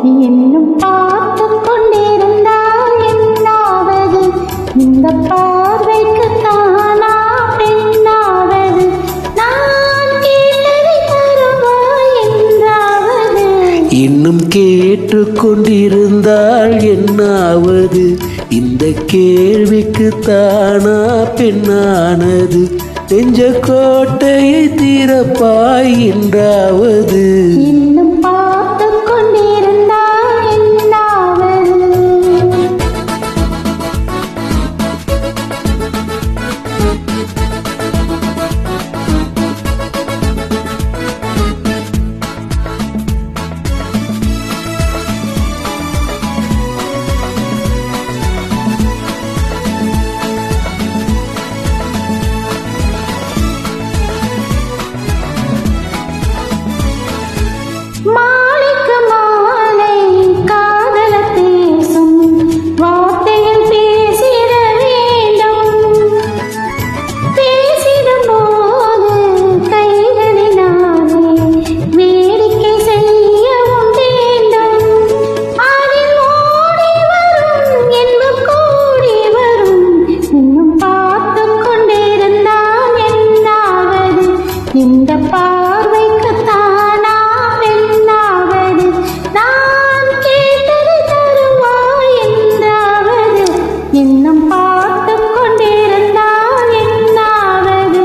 இன்னும் பார்த்து கொண்டிருந்தால் என்னாவது? இந்த பார்வைக்கு தானா பெண்ணாவது? நான் கேட்டதை தருவாய் என்றாவது? இன்னும் கேட்டு கொண்டிருந்தால் என்னாவது? இந்த கேள்விக்கு தானா பெண்ணானது? நெஞ்ச கோட்டையை திறப்பாய் என்றாவது? இன்னும் பார்த்து கொண்டிருந்தால் என்னாவது? மாலைக்கு மாலை காதல பேசும் வார்த்தையில் பேசிட வேண்டும். பேசிடும் போது கைகளினாலே வேடிக்கை செய்யவும் வேண்டும். அதில் ஓடி வரும் என்பது கூடி வரும். இன்னும் பார்த்து கொண்டிருந்தால் என்னாவது? இந்த பார்வைக்கு தானா பெண்ணாவது? நான் கேட்டதை தருவாய் என்றாவது? இன்னும் பார்த்து கொண்டிருந்தால் என்னாவது?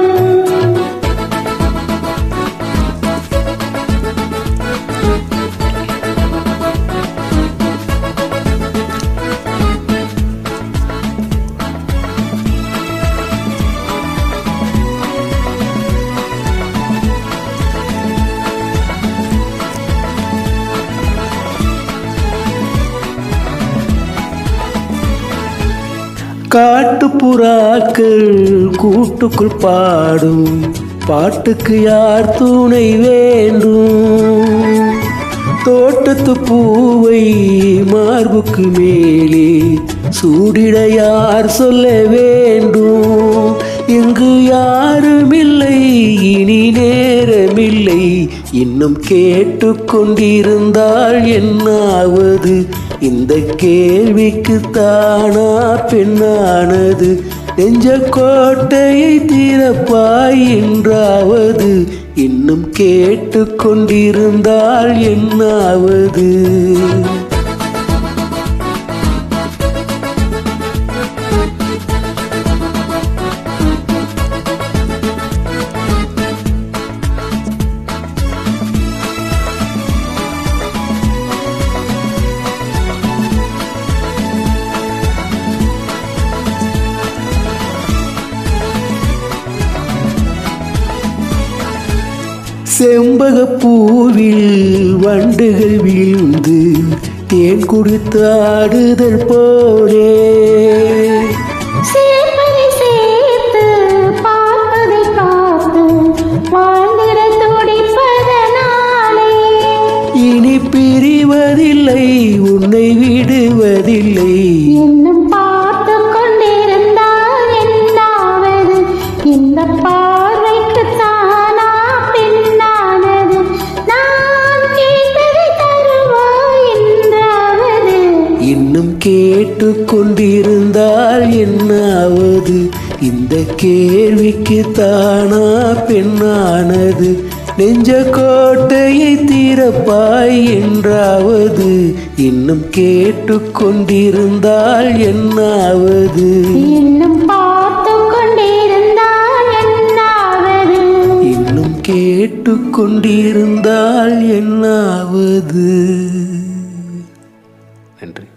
காட்டுப்புறாக்கள் கூட்டுக்குள் பாடும் பாட்டுக்கு யார் துணை வேண்டும்? தோட்டத்து பூவை மார்புக்கு மேலே சூடிட யார் சொல்ல வேண்டும்? இங்கு யாருமில்லை, இனி நேரமில்லை. இன்னும் கேட்டு கொண்டிருந்தால் என்னாவது? இந்த கேள்விக்கு தானா பெண்ணானது? நெஞ்ச கோட்டையை திறப்பாய் என்றாவது? இன்னும் கேட்டு கொண்டிருந்தால் என்னாவது? செம்பகப்பூவில் வண்டுகள் வீழ்ந்து தேன் குடித்து ஆடுதல் போலே சேர்ப்பதை சேர்த்து பார்ப்பதை பார்த்து வாழ்ந்திட துடிப்பதனாலே இனி பிரிவதில்லை, உன்னை விடுவதில்லை. இன்னும் பார்த்து கொண்டிருந்தால் என்னாவது? இந்த பார்வைக்கு தானா பெண்ணானது? நான் கேட்டதை தருவாய் என்றாவது? இன்னும் கேட்டு கொண்டிருந்தால் என்னாவது? இந்த கேள்விக்கு தானா பெண்ணானது? நெஞ்ச கோட்டையை திறப்பாய் என்றாவது? இன்னும் கேட்டு கொண்டிருந்தால் என்னாவது? இன்னும் பார்த்து கொண்டிருந்தால் என்னாவது? இன்னும் கேட்டு கொண்டிருந்தால் என்னாவது? நன்றி.